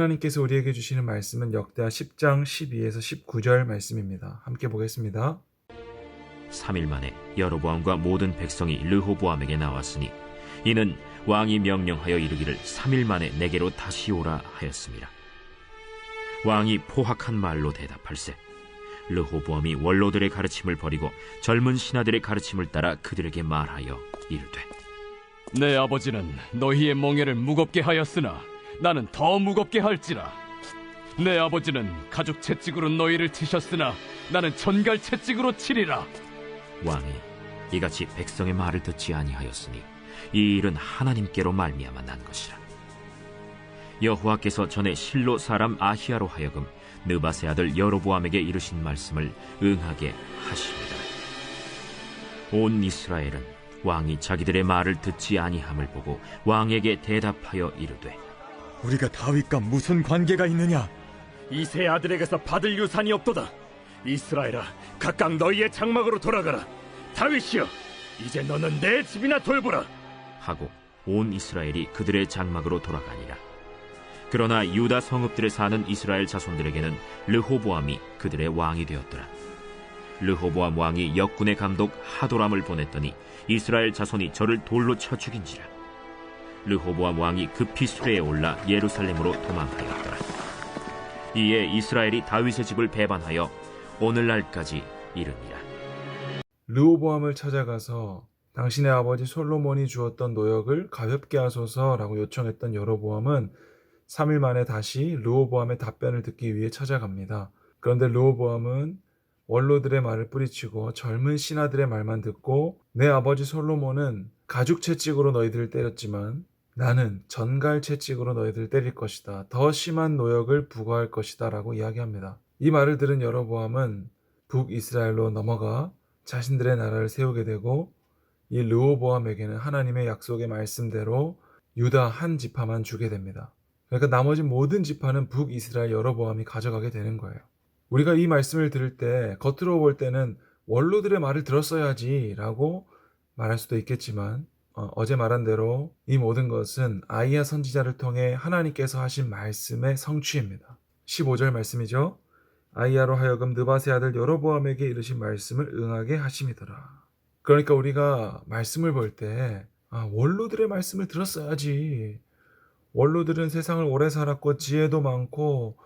하나님께서 우리에게 주시는 말씀은 역대하 10장 12에서 19절 말씀입니다. 함께 보겠습니다. 3일 만에 여로보암과 모든 백성이 르호보암에게 나왔으니 이는 왕이 명령하여 이르기를 3일 만에 내게로 다시 오라 하였습니다. 왕이 포악한 말로 대답할세 르호보암이 원로들의 가르침을 버리고 젊은 신하들의 가르침을 따라 그들에게 말하여 이르되 내 아버지는 너희의 멍에를 무겁게 하였으나 나는 더 무겁게 할지라. 내 아버지는 가죽 채찍으로 너희를 치셨으나 나는 전갈 채찍으로 치리라. 왕이 이같이 백성의 말을 듣지 아니하였으니 이 일은 하나님께로 말미암아 난 것이라. 여호와께서 전에 실로 사람 아히야로 하여금 느바세 아들 여로보암에게 이르신 말씀을 응하게 하십니다. 온 이스라엘은 왕이 자기들의 말을 듣지 아니함을 보고 왕에게 대답하여 이르되 우리가 다윗과 무슨 관계가 있느냐? 이 세 아들에게서 받을 유산이 없도다. 이스라엘아, 각각 너희의 장막으로 돌아가라. 다윗이여, 이제 너는 내 집이나 돌보라. 하고 온 이스라엘이 그들의 장막으로 돌아가니라. 그러나 유다 성읍들에 사는 이스라엘 자손들에게는 르호보암이 그들의 왕이 되었더라. 르호보암 왕이 역군의 감독 하도람을 보냈더니 이스라엘 자손이 저를 돌로 쳐 죽인지라. 르호보암 왕이 급히 수레에 올라 예루살렘으로 도망하였더라. 이에 이스라엘이 다윗의 집을 배반하여 오늘날까지 이르니라. 르호보암을 찾아가서 당신의 아버지 솔로몬이 주었던 노역을 가볍게 하소서라고 요청했던 여로보암은 3일 만에 다시 르호보암의 답변을 듣기 위해 찾아갑니다. 그런데 르호보암은 원로들의 말을 뿌리치고 젊은 신하들의 말만 듣고 내 아버지 솔로몬은 가죽 채찍으로 너희들을 때렸지만 나는 전갈 채찍으로 너희들을 때릴 것이다. 더 심한 노역을 부과할 것이다 라고 이야기합니다. 이 말을 들은 여로보암은 북이스라엘로 넘어가 자신들의 나라를 세우게 되고 이 르호보암에게는 하나님의 약속의 말씀대로 유다 한 지파만 주게 됩니다. 그러니까 나머지 모든 지파는 북이스라엘 여로보암이 가져가게 되는 거예요. 우리가 이 말씀을 들을 때 겉으로 볼 때는 원로들의 말을 들었어야지 라고 말할 수도 있겠지만 어제 말한 대로 이 모든 것은 아히야 선지자를 통해 하나님께서 하신 말씀의 성취입니다. 15절 말씀이죠. 아히야로 하여금 느바세 아들 여로보암에게 이르신 말씀을 응하게 하심이더라. 그러니까 우리가 말씀을 볼 때 원로들의 말씀을 들었어야지. 원로들은 세상을 오래 살았고 지혜도 많고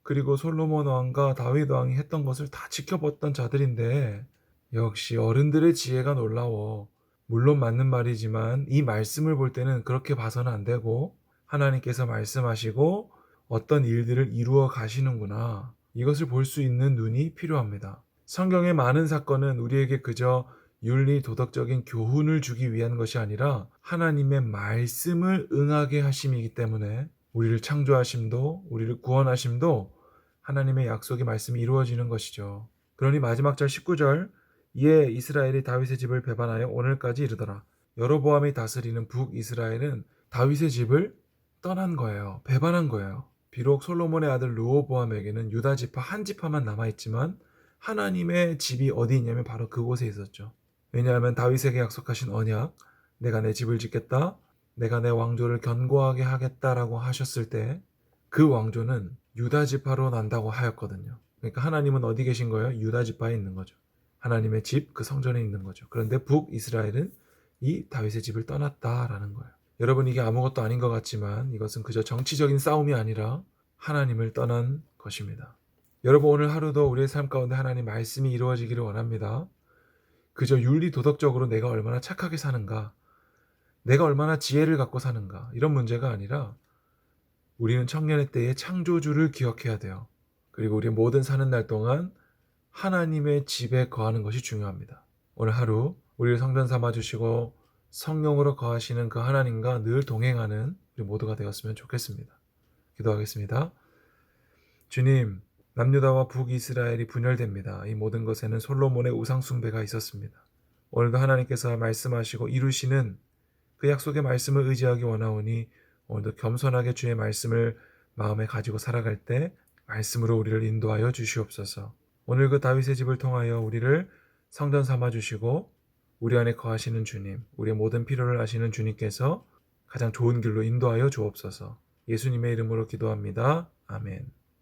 그리고 솔로몬 왕과 다윗 왕이 했던 것을 다 지켜봤던 자들인데 역시 어른들의 지혜가 놀라워. 물론 맞는 말이지만 이 말씀을 볼 때는 그렇게 봐서는 안 되고 하나님께서 말씀하시고 어떤 일들을 이루어 가시는구나. 이것을 볼 수 있는 눈이 필요합니다. 성경의 많은 사건은 우리에게 그저 윤리 도덕적인 교훈을 주기 위한 것이 아니라 하나님의 말씀을 응하게 하심이기 때문에 우리를 창조하심도 우리를 구원하심도 하나님의 약속의 말씀이 이루어지는 것이죠. 그러니 마지막 절 19절 이에 이스라엘이 다윗의 집을 배반하여 오늘까지 이르더라. 여로보암이 다스리는 북이스라엘은 다윗의 집을 떠난 거예요. 배반한 거예요. 비록 솔로몬의 아들 르호보암에게는 유다 지파 한 지파만 남아있지만 하나님의 집이 어디 있냐면 바로 그곳에 있었죠. 왜냐하면 다윗에게 약속하신 언약, 내가 내 집을 짓겠다, 내가 내 왕조를 견고하게 하겠다라고 하셨을 때 그 왕조는 유다 지파로 난다고 하였거든요. 그러니까 하나님은 어디 계신 거예요? 유다 지파에 있는 거죠. 하나님의 집, 그 성전에 있는 거죠. 그런데 북이스라엘은 이 다윗의 집을 떠났다라는 거예요. 여러분 이게 아무것도 아닌 것 같지만 이것은 그저 정치적인 싸움이 아니라 하나님을 떠난 것입니다. 여러분 오늘 하루도 우리의 삶 가운데 하나님 말씀이 이루어지기를 원합니다. 그저 윤리 도덕적으로 내가 얼마나 착하게 사는가, 내가 얼마나 지혜를 갖고 사는가 이런 문제가 아니라 우리는 청년의 때의 창조주를 기억해야 돼요. 그리고 우리 모든 사는 날 동안 하나님의 집에 거하는 것이 중요합니다. 오늘 하루 우리를 성전 삼아주시고 성령으로 거하시는 그 하나님과 늘 동행하는 우리 모두가 되었으면 좋겠습니다. 기도하겠습니다. 주님, 남유다와 북이스라엘이 분열됩니다. 이 모든 것에는 솔로몬의 우상 숭배가 있었습니다. 오늘도 하나님께서 말씀하시고 이루시는 그 약속의 말씀을 의지하기 원하오니 오늘도 겸손하게 주의 말씀을 마음에 가지고 살아갈 때 말씀으로 우리를 인도하여 주시옵소서. 오늘 그 다윗의 집을 통하여 우리를 성전 삼아 주시고 우리 안에 거하시는 주님, 우리의 모든 필요를 아시는 주님께서 가장 좋은 길로 인도하여 주옵소서. 예수님의 이름으로 기도합니다. 아멘.